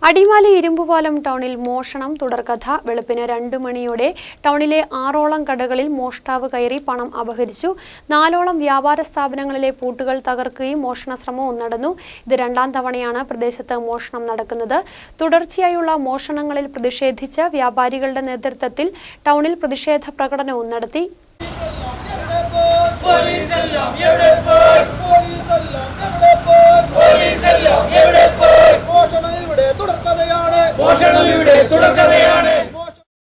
അടിമാലി ഇരുമ്പുപാലം ടൗണിൽ മോഷണം തുടർക്കഥ. വെളുപ്പിന് 2 മണിയോടെ ടൗണിലെ 6ഓളം കടകളിൽ മോഷ്ടാവ് കയറി പണം അപഹരിച്ചു. 4ഓളം വ്യാപാര സ്ഥാപനങ്ങളിലെ പൂട്ടുകൾ തകർക്കുകയും മോഷണ ശ്രമവും നടന്നു. ഇത് 2ാം തവണയാണ് പ്രദേശത്ത് മോഷണം നടക്കുന്നത്. തുടർച്ചയായുള്ള മോഷണങ്ങളിൽ പ്രതിഷേധിച്ച് വ്യാപാരികളുടെ നേതൃത്വത്തിൽ ടൗണിൽ പ്രതിഷേധ പ്രകടനവും നടത്തി.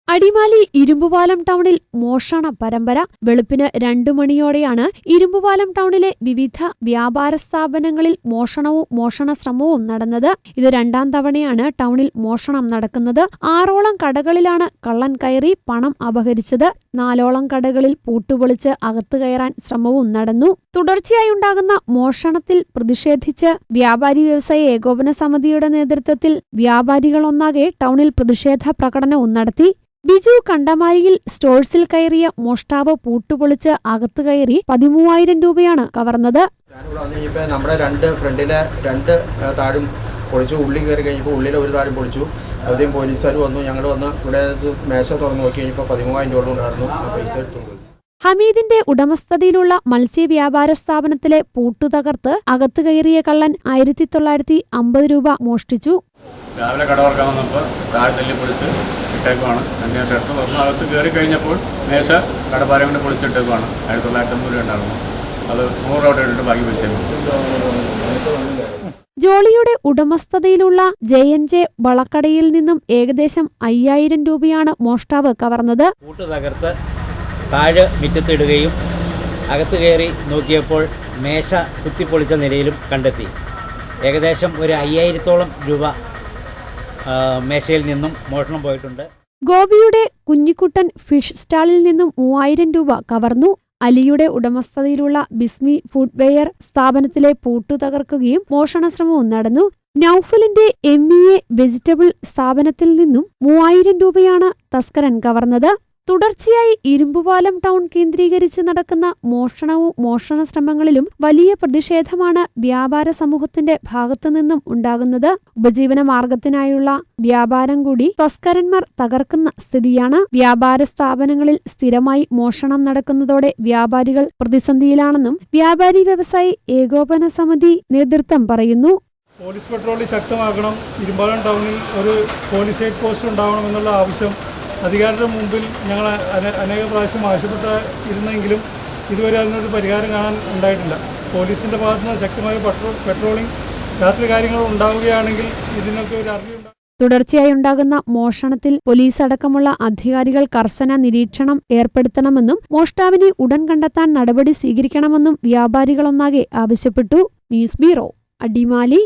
അടിമാലി ഇരുമ്പുപാലം ടൗണിൽ മോഷണ പരമ്പര. വെളുപ്പിന് 2 മണിയോടെയാണ് ഇരുമ്പുപാലം ടൗണിലെ വിവിധ വ്യാപാര സ്ഥാപനങ്ങളിൽ മോഷണവും മോഷണ ശ്രമവും നടന്നത്. ഇത് 2ാം തവണയാണ് ടൗണിൽ മോഷണം നടക്കുന്നത്. 6ഓളം കടകളിലാണ് കള്ളൻ കയറി പണം അപഹരിച്ചത്. 4ഓളം കടകളിൽ പൂട്ടുപൊളിച്ച് അകത്തു കയറാൻ ശ്രമവും നടന്നു. തുടർച്ചയായുണ്ടാകുന്ന മോഷണത്തിൽ പ്രതിഷേധിച്ച് വ്യാപാരി വ്യവസായ ഏകോപന സമിതിയുടെ നേതൃത്വത്തിൽ വ്യാപാരികളൊന്നാകെ ടൗണിൽ പ്രതിഷേധ പ്രകടനവും നടത്തി. ബിജു കണ്ടമാലിയിൽ സ്റ്റോഴ്സിൽ കയറിയ മോഷ്ടാവ് പൂട്ടുപൊളിച്ച് അകത്തു കയറി 13,000 രൂപയാണ് കവർന്നത്. നമ്മുടെ ഫ്രണ്ടിലെ 2 താഴും പൊളിച്ചു. ഉള്ളിൽ കയറി കഴിഞ്ഞപ്പോൾ ഉള്ളിലെ ഒരു താഴും പൊളിച്ചു. ആദ്യം പോലീസുകാർ വന്നു. ഞങ്ങൾ വന്ന് ഇവിടെ മേശ തുറന്നു നോക്കി കഴിഞ്ഞപ്പോൾ 13,000 രൂപ ഉണ്ടായിരുന്നു. പൈസ എടുത്തുകൊണ്ട് ഹമീദിന്റെ ഉടമസ്ഥതയിലുള്ള മത്സ്യവ്യാപാര സ്ഥാപനത്തിലെ പൂട്ടു തകർത്ത് അകത്തു കയറിയ കള്ളൻ 1950 രൂപ മോഷ്ടിച്ചു. രാവിലെ കട തുറക്കാൻ വന്നപ്പോൾ താഴെ തല്ലി പൊളിച്ച് ഇട്ടേക്കുവാണ്. അങ്ങനെ ഷർട്ട് തുറന്ന് അകത്ത് കയറി കഴിഞ്ഞപ്പോൾ മേശ കടപ്പാരം കൊണ്ട് പൊളിച്ചിട്ടേക്കുവാണ്. 1950 രൂപ ഉണ്ടായിരുന്നു. അത് 100 രൂപ ഇട്ടിട്ട് ബാക്കി പൈസ. ജോളിയുടെ ഉടമസ്ഥതയിലുള്ള JNJ വളക്കടയിൽ നിന്നും ഏകദേശം 5,000 രൂപയാണ് മോഷ്ടാവ് കവർന്നത്. പൂട്ട് തകർത്ത് താഴെ മിറ്റത്തിടുകയും അകത്ത് കയറി നോക്കിയപ്പോൾ മേശ കുത്തിപ്പൊളിച്ച നിലയിലും കണ്ടെത്തി. ഏകദേശം ഒരു 5,000-ഓളം രൂപ മേശയിൽ നിന്നും മോഷണം പോയിട്ടുണ്ട്. ഗോപിയുടെ കുഞ്ഞിക്കുട്ടൻ ഫിഷ് സ്റ്റാളിൽ നിന്നും 3,000 രൂപ കവർന്നു. അലിയുടെ ഉടമസ്ഥതയിലുള്ള ബിസ്മി ഫുഡ്വെയർ സ്ഥാപനത്തിലെ പൂട്ടു തകർക്കുകയും മോഷണശ്രമവും നടന്നു. നൌഫലിന്റെ MEA വെജിറ്റബിൾ സ്ഥാപനത്തിൽ നിന്നും 3,000 രൂപയാണ് തസ്കരൻ കവർന്നത്. തുടർച്ചയായി ഇരുമ്പുപാലം ടൗൺ കേന്ദ്രീകരിച്ച് നടക്കുന്ന മോഷണവും മോഷണ ശ്രമങ്ങളിലും വലിയ പ്രതിഷേധമാണ് വ്യാപാര സമൂഹത്തിന്റെ ഭാഗത്തുനിന്നും ഉണ്ടാകുന്നത്. ഉപജീവന മാർഗത്തിനായുള്ള വ്യാപാരം കൂടി തസ്കരന്മാർ തകർക്കുന്ന സ്ഥിതിയാണ്. വ്യാപാര സ്ഥാപനങ്ങളിൽ സ്ഥിരമായി മോഷണം നടക്കുന്നതോടെ വ്യാപാരികൾ പ്രതിസന്ധിയിലാണെന്നും വ്യാപാരി വ്യവസായി ഏകോപന സമിതി നേതൃത്വം പറയുന്നു. Police patrolling ശക്തമാക്കണം. ഇരുമ്പാലം ടൗണിൽ ഒരു പോലീസ് ഹെഡ് പോസ്റ്റ് ഉണ്ടാവണമെന്നുള്ള ആവശ്യം അധികാരികളുടെ മുമ്പിൽ ഞങ്ങൾ അനേക പ്രാവശ്യം ആവശ്യപ്പെട്ടിരുന്നെങ്കിലും ഇതുവരെ അതിനൊരു പരിഹാരം കാണാൻ ഉണ്ടായിട്ടില്ല. പോലീസിൻ്റെ ഭാഗത്തുനിന്ന് ശക്തമായ പെട്രോളിംഗ് രാത്രി കാര്യങ്ങൾ ഉണ്ടാവുകയാണെങ്കിൽ ഇതിനൊക്കെ ഒരു അറിവുണ്ടാകും. തുടർച്ചയായി ഉണ്ടാകുന്ന മോഷണത്തിൽ പോലീസ് അടക്കമുള്ള അധികാരികൾ കർശന നിരീക്ഷണം ഏർപ്പെടുത്തണമെന്നും മോഷ്ടാവിനെ ഉടൻ കണ്ടെത്താൻ നടപടി സ്വീകരിക്കണമെന്നും വ്യാപാരികളൊന്നാകെ ആവശ്യപ്പെട്ടു. News bureau, Adimali.